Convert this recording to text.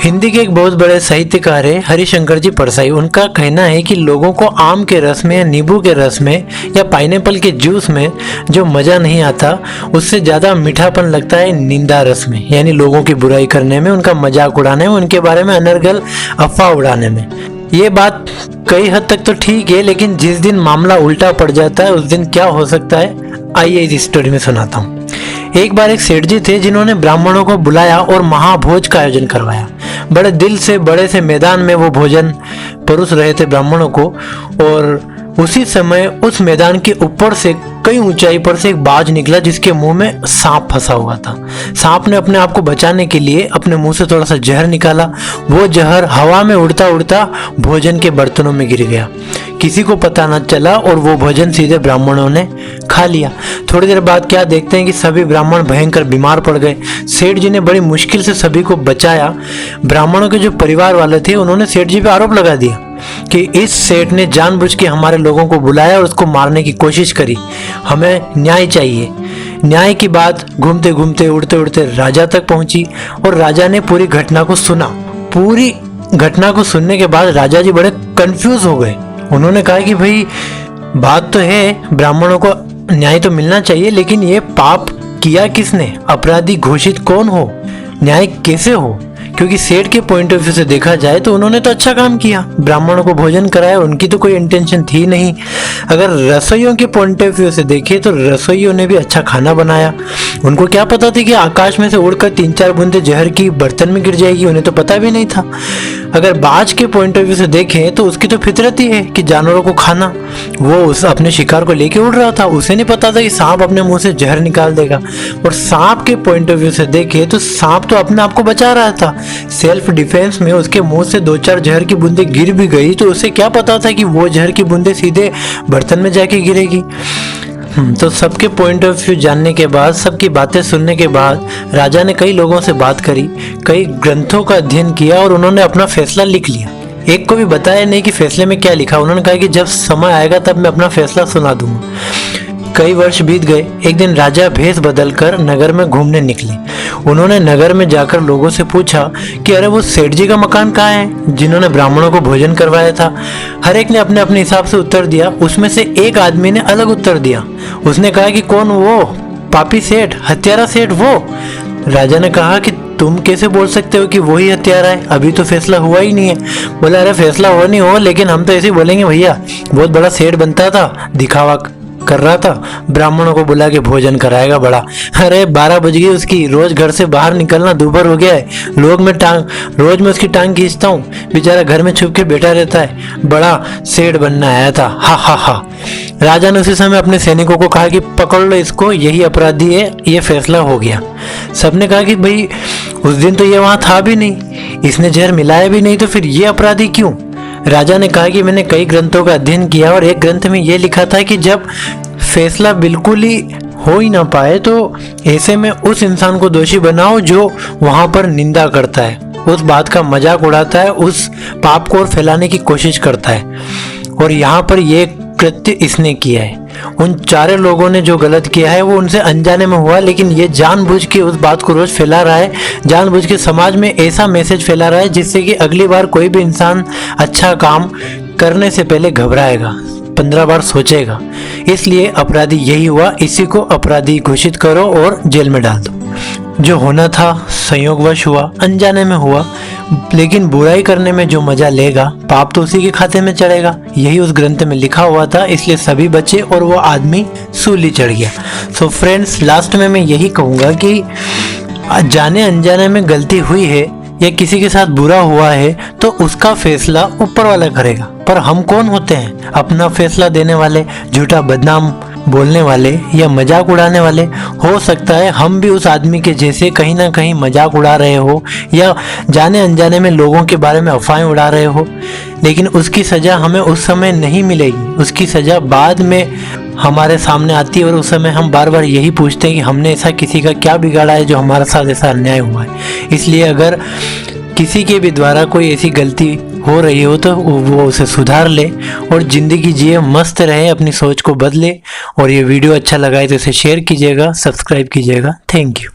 हिंदी के एक बहुत बड़े साहित्यकार है हरिशंकर जी परसाई। उनका कहना है कि लोगों को आम के रस में या नींबू के रस में या पाइनएप्पल के जूस में जो मज़ा नहीं आता उससे ज़्यादा मीठापन लगता है निंदा रस में, यानी लोगों की बुराई करने में, उनका मजाक उड़ाने में, उनके बारे में अनर्गल अफवाह उड़ाने में। ये बात कई हद तक तो ठीक है, लेकिन जिस दिन मामला उल्टा पड़ जाता है उस दिन क्या हो सकता है, आइए इस स्टोरी में सुनाता हूँ। एक बार एक सेठ जी थे जिन्होंने ब्राह्मणों को बुलाया और महाभोज का आयोजन करवाया। बड़े दिल से बड़े से मैदान में वो भोजन परोस रहे थे ब्राह्मणों को, और उसी समय उस मैदान के ऊपर से कई ऊंचाई पर से एक बाज निकला जिसके मुंह में सांप फंसा हुआ था। सांप ने अपने आप को बचाने के लिए अपने मुंह से थोड़ा सा जहर निकाला। वो जहर हवा में उड़ता उड़ता भोजन के बर्तनों में गिर गया। किसी को पता न चला और वो भोजन सीधे ब्राह्मणों ने खा लिया। थोड़ी देर बाद क्या देखते हैं कि सभी ब्राह्मण भयंकर बीमार पड़ गए। सेठ जी ने बड़ी मुश्किल से सभी को बचाया। ब्राह्मणों के जो परिवार वाले थे उन्होंने सेठ जी पे आरोप लगा दिया कि इस सेठ ने जानबूझ के हमारे लोगों को बुलाया और उसको मारने की कोशिश करी, हमें न्याय चाहिए। न्याय की बात घूमते घूमते उड़ते उड़ते राजा तक पहुंची और राजा ने पूरी घटना को सुना। पूरी घटना को सुनने के बाद राजा जी बड़े कंफ्यूज हो गए। उन्होंने कहा कि भाई बात तो है, ब्राह्मणों को न्याय तो मिलना चाहिए, लेकिन ये पाप किया किसने, अपराधी घोषित कौन हो, न्याय कैसे हो? क्योंकि सेठ के पॉइंट ऑफ व्यू से देखा जाए तो उन्होंने तो अच्छा काम किया, ब्राह्मणों को भोजन कराया, उनकी तो कोई इंटेंशन थी नहीं। अगर रसोइयों के पॉइंट ऑफ व्यू से देखें तो रसोइयों ने भी अच्छा खाना बनाया। उनको क्या पता थी कि आकाश में से उड़कर 3-4 बूंदे जहर की बर्तन में गिर जाएगी, उन्हें तो पता भी नहीं था। अगर बाज के पॉइंट ऑफ व्यू से देखें तो उसकी तो फितरत ही है कि जानवरों को खाना। वो उस अपने शिकार को लेके उड़ रहा था, उसे नहीं पता था कि सांप अपने मुंह से जहर निकाल देगा। और सांप के पॉइंट ऑफ व्यू से देखें तो सांप तो अपने आप को बचा रहा था। सेल्फ डिफेंस में उसके मुंह से 2-4 जहर की बूंदे गिर भी गई तो उसे क्या पता था कि वो जहर की बूंदे सीधे बर्तन में जाके गिरेगी। तो सबके पॉइंट ऑफ व्यू जानने के बाद, सबकी बातें सुनने के बाद राजा ने कई लोगों से बात करी, कई ग्रंथों का अध्ययन किया और उन्होंने अपना फैसला लिख लिया। एक को भी बताया नहीं कि फैसले में क्या लिखा। उन्होंने कहा कि जब समय आएगा तब मैं अपना फैसला सुना दूंगा। कई वर्ष बीत गए। एक दिन राजा भेष बदलकर नगर में घूमने निकले। उन्होंने नगर में जाकर लोगों से पूछा कि अरे वो सेठ जी का मकान कहाँ है जिन्होंने ब्राह्मणों को भोजन करवाया था। हर एक ने अपने अपने हिसाब से उत्तर दिया। उसमें से एक आदमी ने अलग उत्तर दिया। उसने कहा कि कौन वो पापी सेठ, हत्यारा सेठ वो। राजा ने कहा कि तुम कैसे बोल सकते हो कि वही हत्यारा है, अभी तो फैसला हुआ ही नहीं है। बोला अरे फैसला हो नहीं हो, लेकिन हम तो ऐसे ही बोलेंगे भैया बहुत बड़ा सेठ बनता था, दिखावा कर रहा था, ब्राह्मणों को बुला के भोजन कराएगा बड़ा। अरे 12 बज गई उसकी, रोज घर से बाहर निकलना दूभर हो गया है। रोज मैं उसकी टांग खींचता हूँ, बेचारा घर में छुप के बैठा रहता है, बड़ा सेठ बनना आया था, हा हा हा। राजा ने उसी समय अपने सैनिकों को कहा कि पकड़ लो इसको, यही अपराधी है। ये फैसला हो गया। सबने कहा कि भाई उस दिन तो ये वहां था भी नहीं, इसने जहर मिलाया भी नहीं, तो फिर ये अपराधी क्यों? राजा ने कहा कि मैंने कई ग्रंथों का अध्ययन किया और एक ग्रंथ में यह लिखा था कि जब फैसला बिल्कुल ही हो ही ना पाए तो ऐसे में उस इंसान को दोषी बनाओ जो वहां पर निंदा करता है, उस बात का मजाक उड़ाता है, उस पाप को और फैलाने की कोशिश करता है। और यहाँ पर यह कृत्य इसने किया है। उन 4 लोगों ने जो गलत किया है वो उनसे अनजाने में हुआ, लेकिन ये जानबूझ के उस बात को रोज फैला रहा है, जानबूझ के समाज में ऐसा मैसेज फैला रहा है जिससे कि अगली बार कोई भी इंसान अच्छा काम करने से पहले घबराएगा, 15 बार सोचेगा। इसलिए अपराधी यही हुआ। इसी को अपराधी घोषित करो और जेल में डाल दो। जो होना था संयोगवश हुआ, अनजाने में हुआ, लेकिन बुराई करने में जो मजा लेगा पाप तो उसी के खाते में चढ़ेगा। यही उस ग्रंथ में लिखा हुआ था, इसलिए सभी बचे और वो आदमी सूली चढ़ गया। सो फ्रेंड्स, लास्ट में मैं यही कहूँगा कि जाने अनजाने में गलती हुई है या किसी के साथ बुरा हुआ है तो उसका फैसला ऊपर वाला करेगा। पर हम कौन होते हैं अपना फैसला देने वाले, झूठा बदनाम बोलने वाले या मजाक उड़ाने वाले? हो सकता है हम भी उस आदमी के जैसे कहीं ना कहीं मजाक उड़ा रहे हो या जाने अनजाने में लोगों के बारे में अफवाहें उड़ा रहे हो, लेकिन उसकी सज़ा हमें उस समय नहीं मिलेगी। उसकी सज़ा बाद में हमारे सामने आती है और उस समय हम बार बार यही पूछते हैं कि हमने ऐसा किसी का क्या बिगाड़ा है जो हमारे साथ ऐसा अन्याय हुआ है। इसलिए अगर किसी के भी द्वारा कोई ऐसी गलती हो रही हो तो वो उसे सुधार ले और ज़िंदगी जिए, मस्त रहे, अपनी सोच को बदले। और ये वीडियो अच्छा लगा है तो इसे शेयर कीजिएगा, सब्सक्राइब कीजिएगा। Thank you.